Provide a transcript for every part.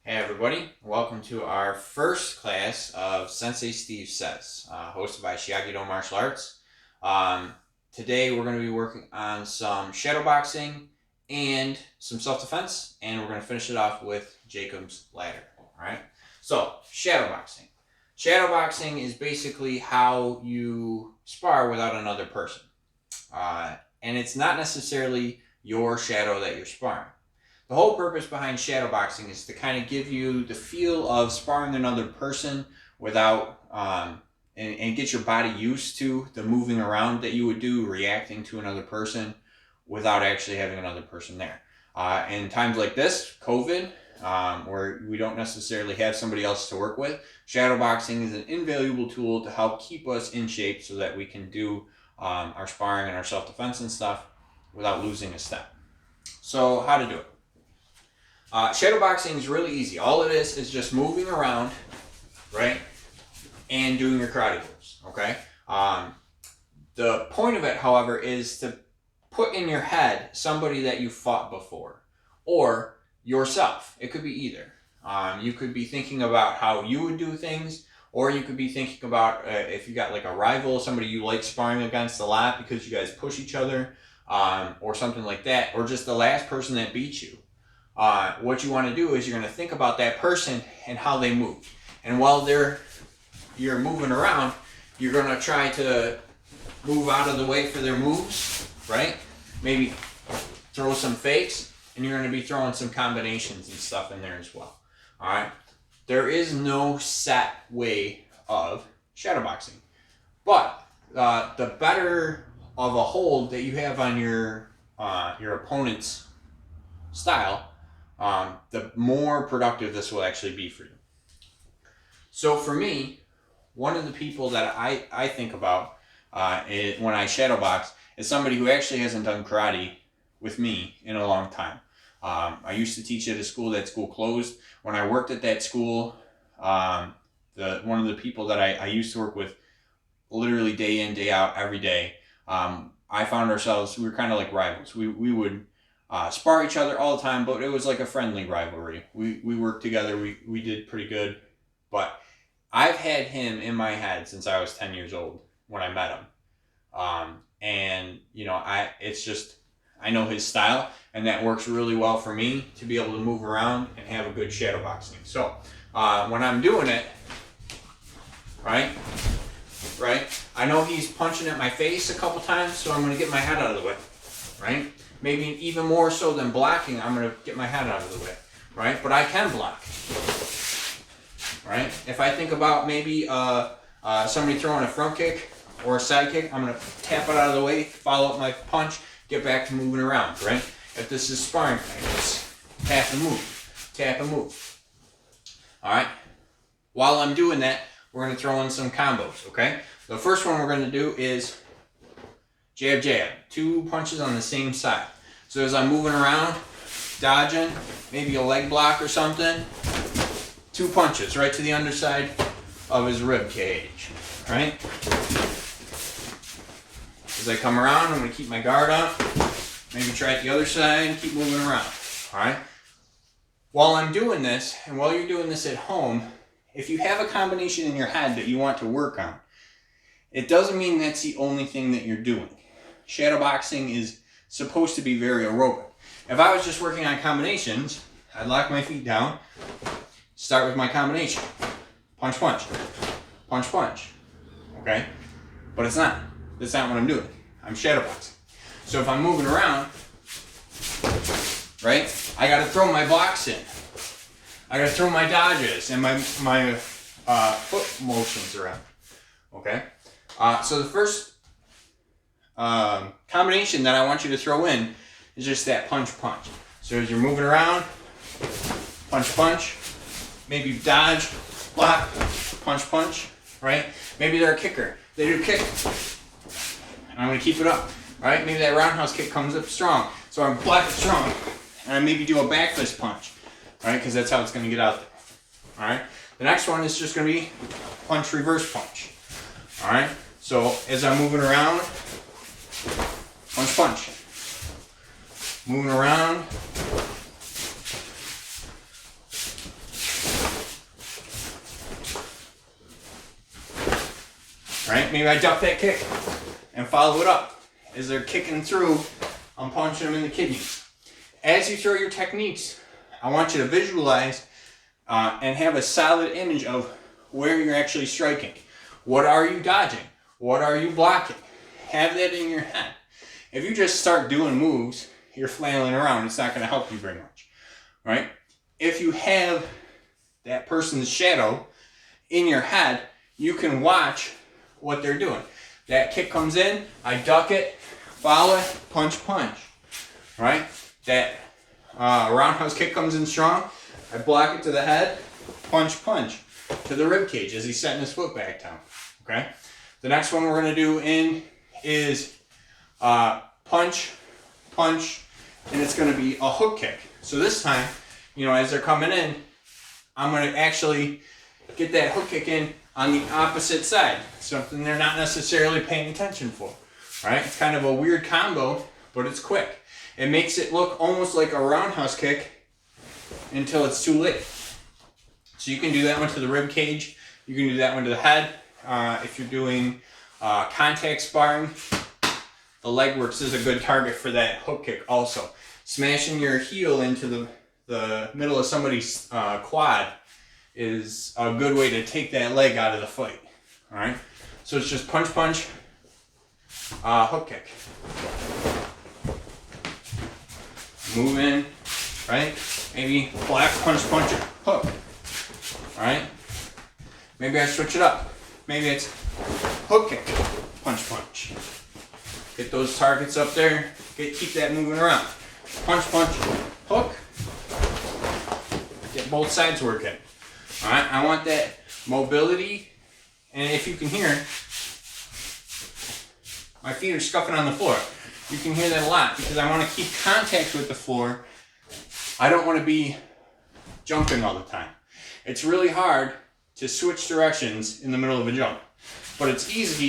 Hey everybody, welcome to our first class of Sensei Steve Says, hosted by Shiage Do Martial Arts. Today we're going to be working on some shadow boxing and some self-defense, and we're going to finish it off with Jacob's ladder. Alright, so shadow boxing. Shadow boxing is basically how you spar without another person. And it's not necessarily your shadow that you're sparring. The whole purpose behind shadow boxing is to kind of give you the feel of sparring another person without, and get your body used to the moving around that you would do, reacting to another person without actually having another person there. In times like this, COVID, where we don't necessarily have somebody else to work with, shadow boxing is an invaluable tool to help keep us in shape so that we can do our sparring and our self-defense and stuff without losing a step. So how to do it? Shadow boxing is really easy. All it is just moving around, right, and doing your karate moves, okay? The point of it, however, is to put in your head somebody that you fought before, or yourself. It could be either. You could be thinking about how you would do things, or you could be thinking about if you got like a rival, somebody you like sparring against a lot because you guys push each other, or something like that, or just the last person that beat you. What you want to do is you're going to think about that person and how they move. And while you're moving around, you're going to try to move out of the way for their moves, right? Maybe throw some fakes, and you're going to be throwing some combinations and stuff in there as well. All right? There is no set way of shadow boxing. But the better of a hold that you have on your opponent's style, the more productive this will actually be for you. So for me, one of the people that I think about when I shadow box is somebody who actually hasn't done karate with me in a long time. I used to teach at a school. That school closed. When I worked at that school, one of the people that I used to work with literally day in, day out, every day, I found ourselves, we were kind of like rivals. We would spar each other all the time, but it was like a friendly rivalry. We worked together. We did pretty good. But I've had him in my head since I was 10 years old when I met him. And, you know, I know his style, and that works really well for me to be able to move around and have a good shadow boxing. So when I'm doing it, right, I know he's punching at my face a couple times, so I'm going to get my head out of the way, right? Maybe even more so than blocking, I'm going to get my head out of the way, right? But I can block, right? If I think about maybe somebody throwing a front kick or a side kick, I'm going to tap it out of the way, follow up my punch, get back to moving around, right? If this is sparring practice, tap and move, all right? While I'm doing that, we're going to throw in some combos, okay? The first one we're going to do is jab, jab. 2 punches on the same side. So as I'm moving around, dodging, maybe a leg block or something, 2 punches right to the underside of his rib cage, right? As I come around, I'm going to keep my guard up, maybe try it the other side, keep moving around, all right? While I'm doing this, and while you're doing this at home, if you have a combination in your head that you want to work on, it doesn't mean that's the only thing that you're doing. Shadow boxing is supposed to be very aerobic. If I was just working on combinations, I'd lock my feet down, start with my combination. Punch, punch, punch, punch, okay? But it's not. That's not what I'm doing. I'm shadow boxing. So if I'm moving around, right, I gotta throw my blocks in. I gotta throw my dodges and my foot motions around, okay? So the first combination that I want you to throw in is just that punch, punch. So as you're moving around, punch, punch, maybe dodge, block, punch, punch, right? Maybe they're a kicker. They do kick. And I'm going to keep it up, right? Maybe that roundhouse kick comes up strong. So I'm block it strong. And I maybe do a back fist punch, right? Because that's how it's going to get out there, all right? The next one is just going to be punch, reverse punch, all right? So as I'm moving around, punch, punch. Moving around, right? Maybe I duck that kick and follow it up. As they're kicking through, I'm punching them in the kidneys. As you throw your techniques, I want you to visualize and have a solid image of where you're actually striking. What are you dodging? What are you blocking? Have that in your head. If you just start doing moves, you're flailing around, it's not going to help you very much, right? If you have that person's shadow in your head, you can watch what they're doing. That kick comes in, I duck it, follow it, punch, punch, right? That roundhouse kick comes in strong, I block it to the head, punch, punch, to the rib cage as he's setting his foot back down, okay? The next one we're going to do is punch, punch, and it's going to be a hook kick. So this time, you know, as they're coming in, I'm going to actually get that hook kick in on the opposite side, something they're not necessarily paying attention for, right? It's kind of a weird combo, but it's quick. It makes it look almost like a roundhouse kick until it's too late. So you can do that one to the rib cage. You can do that one to the head. If you're doing contact sparring, the leg works is a good target for that hook kick also. Smashing your heel into the middle of somebody's quad is a good way to take that leg out of the fight. All right, so it's just punch, punch, hook kick. Move in, right? Maybe black punch, punch, hook. All right. Maybe I switch it up. Maybe it's hook kick, punch, punch. Get those targets up there. Keep that moving around. Punch, punch, hook. Get both sides working. All right. I want that mobility, and if you can hear, my feet are scuffing on the floor. You can hear that a lot because I want to keep contact with the floor. I don't want to be jumping all the time. It's really hard to switch directions in the middle of a jump, but it's easy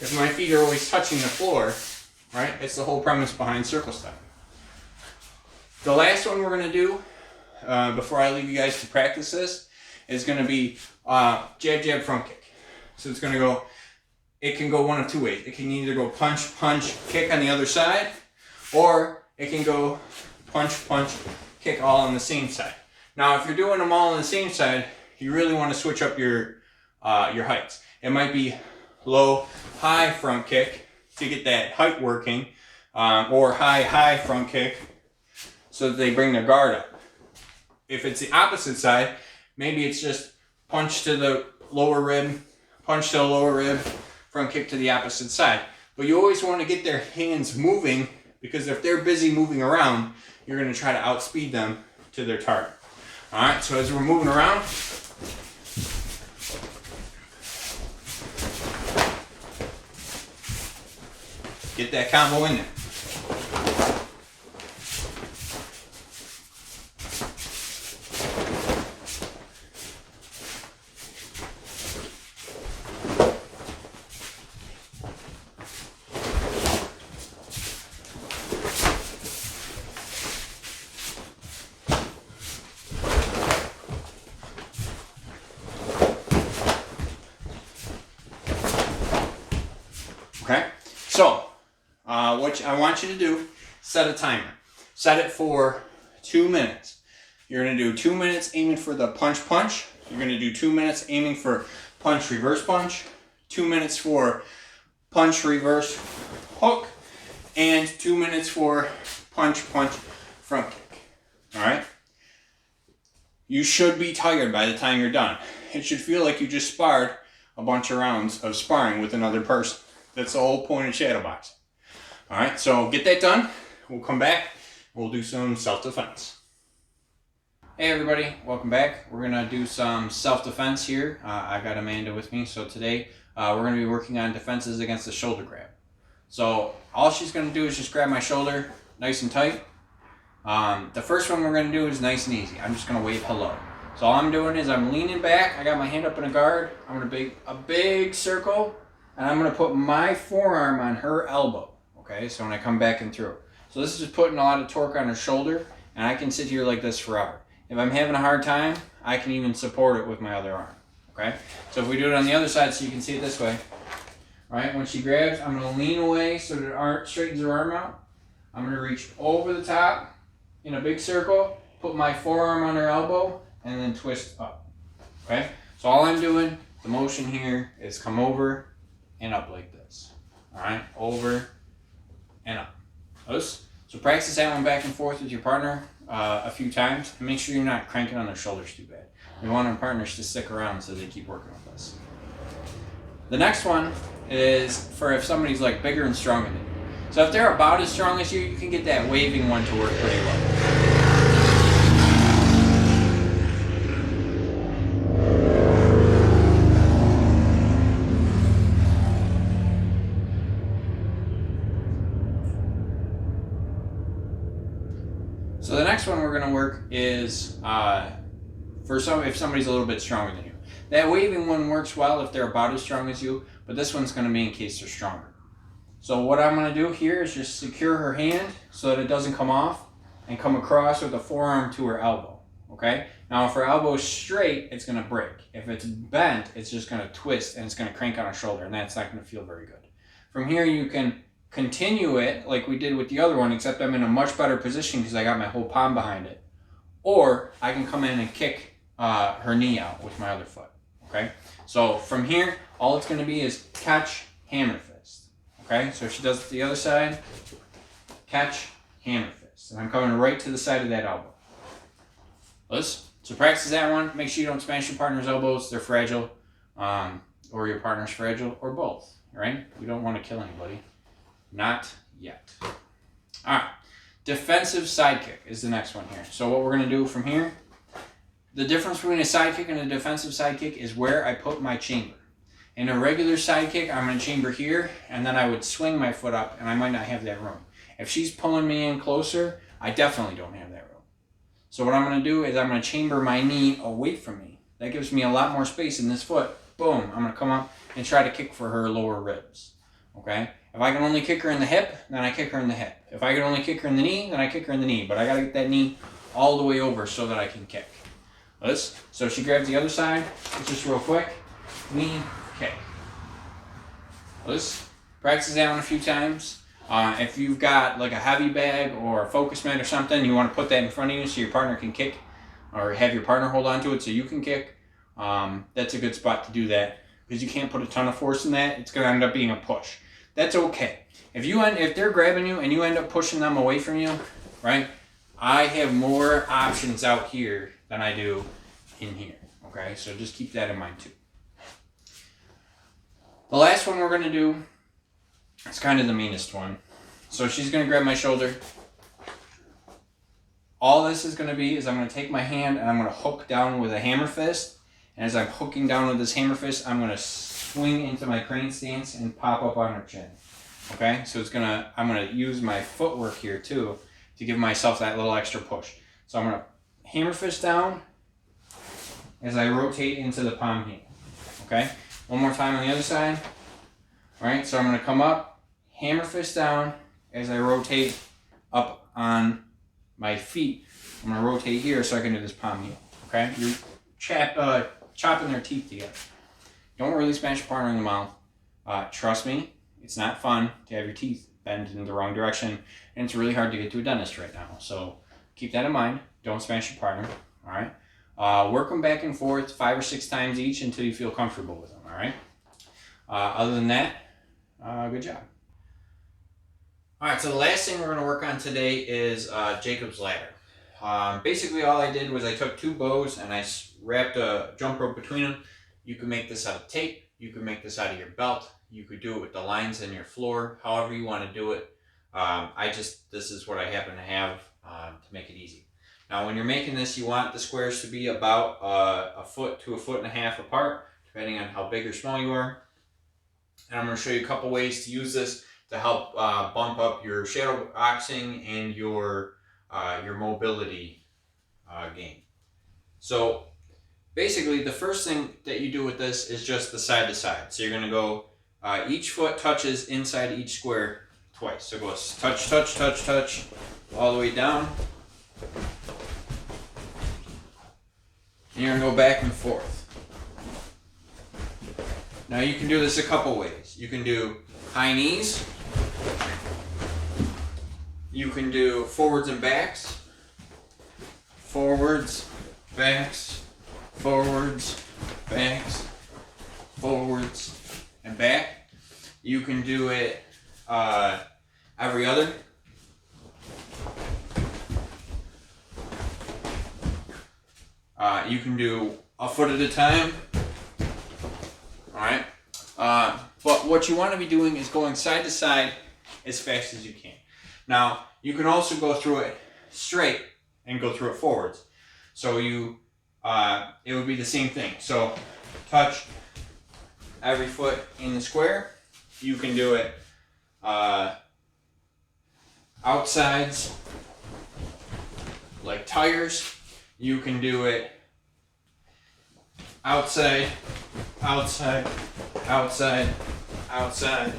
if my feet are always touching the floor, right? It's the whole premise behind circle step. The last one we're going to do before I leave you guys to practice this is going to be jab, jab, front kick. So it's going to go, it can go one of two ways. It can either go punch, punch, kick on the other side, or it can go punch, punch, kick all on the same side. Now, if you're doing them all on the same side, you really want to switch up your heights. It might be low, high front kick to get that height working, or high, high front kick so that they bring their guard up. If it's the opposite side, maybe it's just punch to the lower rib, punch to the lower rib, front kick to the opposite side. But you always want to get their hands moving, because if they're busy moving around, you're going to try to outspeed them to their target. All right, so as we're moving around, get that combo in there. Okay, so what I want you to do, set a timer. Set it for 2 minutes. You're going to do 2 minutes aiming for the punch, punch. You're going to do 2 minutes aiming for punch, reverse punch. 2 minutes for punch, reverse, hook. And 2 minutes for punch, punch, front kick. All right? You should be tired by the time you're done. It should feel like you just sparred a bunch of rounds of sparring with another person. That's the whole point of shadow boxing. All right, so get that done. We'll come back. We'll do some self-defense. Hey everybody, welcome back. We're gonna do some self-defense here. I got Amanda with me, so today we're gonna be working on defenses against the shoulder grab. So all she's gonna do is just grab my shoulder nice and tight. The first one we're gonna do is nice and easy. I'm just gonna wave hello. So all I'm doing is I'm leaning back. I got my hand up in a guard. I'm gonna make a big circle. And I'm going to put my forearm on her elbow, okay? So when I come back and through. So this is just putting a lot of torque on her shoulder, and I can sit here like this forever. If I'm having a hard time, I can even support it with my other arm, okay? So if we do it on the other side so you can see it this way, right? When she grabs, I'm gonna lean away so that her arm straightens her arm out. I'm gonna reach over the top in a big circle, put my forearm on her elbow, and then twist up, okay? So all I'm doing, the motion here is come over and up like this, all right? Over and up. So practice that one back and forth with your partner a few times, and make sure you're not cranking on their shoulders too bad. We want our partners to stick around so they keep working with us. The next one is for if somebody's like bigger and stronger than you. So if they're about as strong as you, you can get that waving one to work pretty well. So the next one we're going to work is if somebody's a little bit stronger than you. That waving one works well if they're about as strong as you, but this one's going to be in case they're stronger. So what I'm going to do here is just secure her hand so that it doesn't come off and come across with the forearm to her elbow, okay? Now if her elbow is straight, it's going to break. If it's bent, it's just going to twist and it's going to crank on her shoulder, and that's not going to feel very good. From here you can continue it like we did with the other one, except I'm in a much better position because I got my whole palm behind it. Or I can come in and kick her knee out with my other foot, okay? So from here, all it's going to be is catch, hammer fist, okay? So if she does it to the other side, catch, hammer fist. And I'm coming right to the side of that elbow. So practice that one. Make sure you don't smash your partner's elbows. They're fragile, or your partner's fragile, or both, right? We don't want to kill anybody. Not yet. All right. Defensive side kick is the next one here. So what we're going to do from here, the difference between a side kick and a defensive side kick is where I put my chamber. In a regular side kick, I'm going to chamber here, and then I would swing my foot up, and I might not have that room. If she's pulling me in closer, I definitely don't have that room. So what I'm going to do is I'm going to chamber my knee away from me. That gives me a lot more space in this foot. Boom, I'm going to come up and try to kick for her lower ribs. Okay? If I can only kick her in the hip, then I kick her in the hip. If I can only kick her in the knee, then I kick her in the knee. But I got to get that knee all the way over so that I can kick. So she grabs the other side, just real quick, knee, kick. Practice that one a few times. If you've got like a heavy bag or a focus mat or something, you want to put that in front of you so your partner can kick, or have your partner hold on to it so you can kick. That's a good spot to do that because you can't put a ton of force in that. It's going to end up being a push. That's okay. If they're grabbing you and you end up pushing them away from you, right? I have more options out here than I do in here. Okay, so just keep that in mind too. The last one we're going to do, it's kind of the meanest one. So she's going to grab my shoulder. All this is going to be is I'm going to take my hand and I'm going to hook down with a hammer fist. And as I'm hooking down with this hammer fist, I'm going to swing into my crane stance and pop up on her chin. Okay, so I'm going to use my footwork here too to give myself that little extra push. So I'm going to hammer fist down as I rotate into the palm heel. Okay, one more time on the other side. All right, so I'm going to come up, hammer fist down as I rotate up on my feet. I'm going to rotate here so I can do this palm heel. Okay, you're chopping their teeth together. Don't really smash your partner in the mouth. Trust me, it's not fun to have your teeth bend in the wrong direction, and it's really hard to get to a dentist right now. So keep that in mind. Don't smash your partner. All right. Work them back and forth 5 or 6 times each until you feel comfortable with them. All right. Other than that, good job. All right. So the last thing we're going to work on today is Jacob's ladder. Basically, all I did was I took 2 bows and I wrapped a jump rope between them. You can make this out of tape. You can make this out of your belt. You could do it with the lines in your floor, however you want to do it. This is what I happen to have to make it easy. Now, when you're making this, you want the squares to be about a foot to 1.5 feet apart, depending on how big or small you are. And I'm going to show you a couple ways to use this to help bump up your shadow boxing and your mobility game. So basically, the first thing that you do with this is just the side to side. So you're going to go, each foot touches inside each square twice. So it goes touch, touch, touch, touch, all the way down. And you're going to go back and forth. Now you can do this a couple ways. You can do high knees. You can do forwards and backs. Forwards, backs, forwards, backs, forwards, and back. You can do it every other. You can do a foot at a time. Alright? But what you want to be doing is going side to side as fast as you can. Now, you can also go through it straight and go through it forwards. So it would be the same thing. So touch every foot in the square. You can do it outsides like tires. You can do it outside, outside, outside, outside,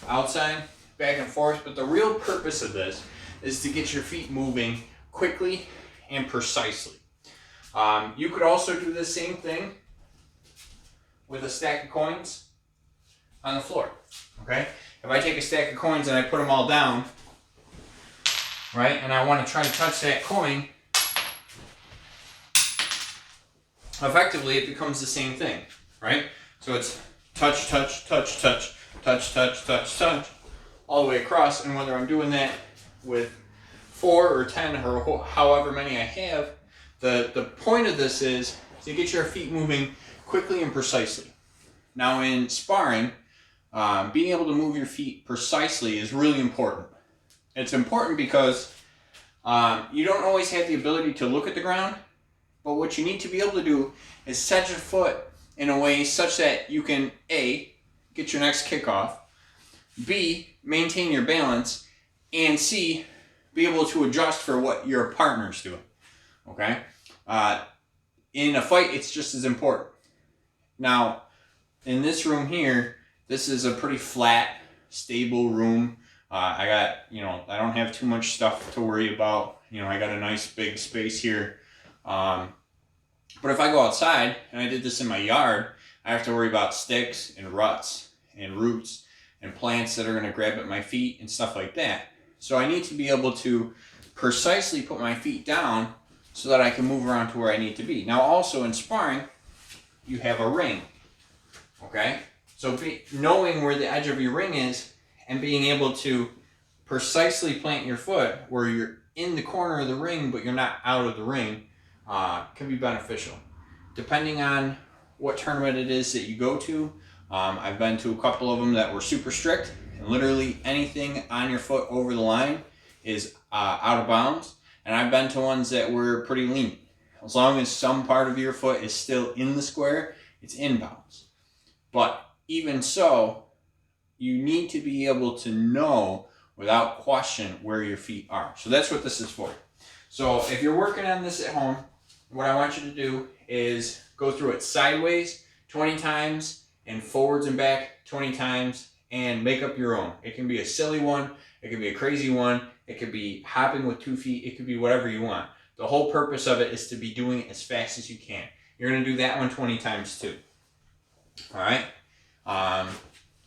outside, back and forth. But the real purpose of this is to get your feet moving quickly and precisely. You could also do the same thing with a stack of coins on the floor. Okay? If I take a stack of coins and I put them all down, right, and I want to try to touch that coin, effectively it becomes the same thing, right? So it's touch, touch, touch, touch, touch, touch, touch, touch, all the way across. And whether I'm doing that with 4 or 10 or however many I have, the point of this is to get your feet moving quickly and precisely. Now in sparring, being able to move your feet precisely is really important. It's important because you don't always have the ability to look at the ground, but what you need to be able to do is set your foot in a way such that you can A, get your next kick off, B, maintain your balance, and C, be able to adjust for what your partner's doing. Okay? In a fight, it's just as important. Now, in this room here, this is a pretty flat, stable room. I I don't have too much stuff to worry about. I got a nice big space here. But if I go outside, and I did this in my yard, I have to worry about sticks and ruts and roots and plants that are going to grab at my feet and stuff like that. So I need to be able to precisely put my feet down so that I can move around to where I need to be. Now also in sparring, you have a ring. Okay? So knowing where the edge of your ring is and being able to precisely plant your foot where you're in the corner of the ring but you're not out of the ring can be beneficial. Depending on what tournament it is that you go to, I've been to a couple of them that were super strict, and literally anything on your foot over the line is out of bounds. And I've been to ones that were pretty lean. As long as some part of your foot is still in the square, it's inbounds. But even so, you need to be able to know without question where your feet are. So that's what this is for. So if you're working on this at home, what I want you to do is go through it sideways 20 times and forwards and back 20 times and make up your own. It can be a silly one, it could be a crazy one, it could be hopping with 2 feet, it could be whatever you want. The whole purpose of it is to be doing it as fast as you can. You're going to do that one 20 times too. Alright? And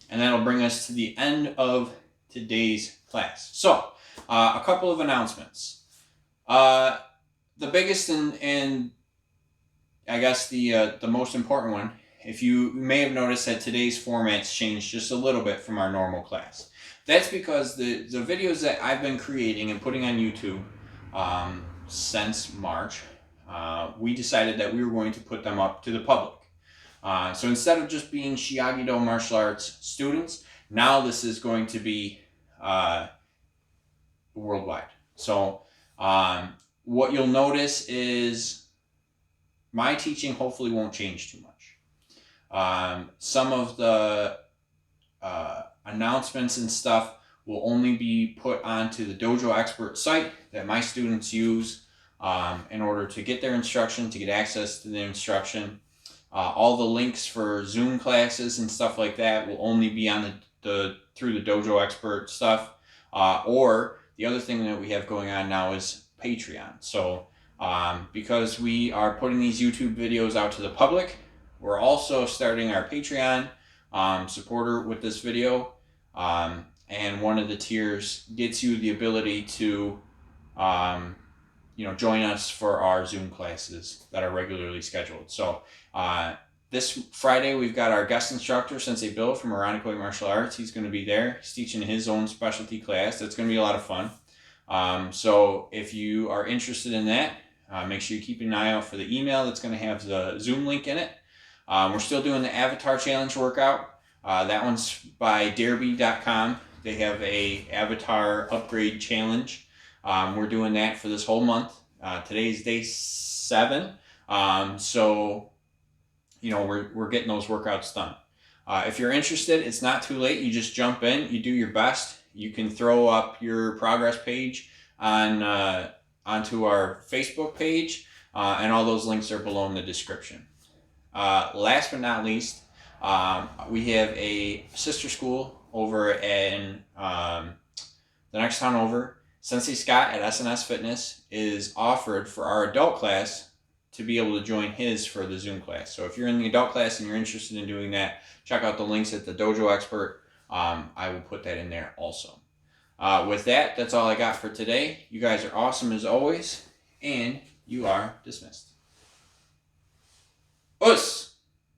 that'll bring us to the end of today's class. So, a couple of announcements. The biggest and I guess the most important one, if you may have noticed that today's format's changed just a little bit from our normal class. That's because the videos that I've been creating and putting on YouTube since March, we decided that we were going to put them up to the public. So instead of just being Shiage Do Martial Arts students, now this is going to be worldwide. So what you'll notice is my teaching hopefully won't change too much. Some of the announcements and stuff will only be put onto the Dojo Expert site that my students use in order to get their instruction, to get access to the instruction. All the links for Zoom classes and stuff like that will only be on through the Dojo Expert stuff. Or the other thing that we have going on now is Patreon. So because we are putting these YouTube videos out to the public, We're also starting our Patreon supporter with this video. And one of the tiers gets you the ability to join us for our Zoom classes that are regularly scheduled. So this Friday, we've got our guest instructor, Sensei Bill from Ironically Martial Arts. He's going to be there. He's teaching his own specialty class. That's going to be a lot of fun. So if you are interested in that, make sure you keep an eye out for the email that's going to have the Zoom link in it. We're still doing the Avatar Challenge workout. That one's by Derby.com. They have a Avatar upgrade challenge. We're doing that for this whole month. Today's day 7. So we're getting those workouts done. If you're interested, it's not too late. You just jump in, you do your best. You can throw up your progress page onto our Facebook page, and all those links are below in the description. Last but not least, we have a sister school over in the next town over. Sensei Scott at SNS Fitness is offered for our adult class to be able to join his for the Zoom class. So if you're in the adult class and you're interested in doing that, check out the links at the Dojo Expert. I will put that in there also. With that, that's all I got for today. You guys are awesome as always, and you are dismissed. Us!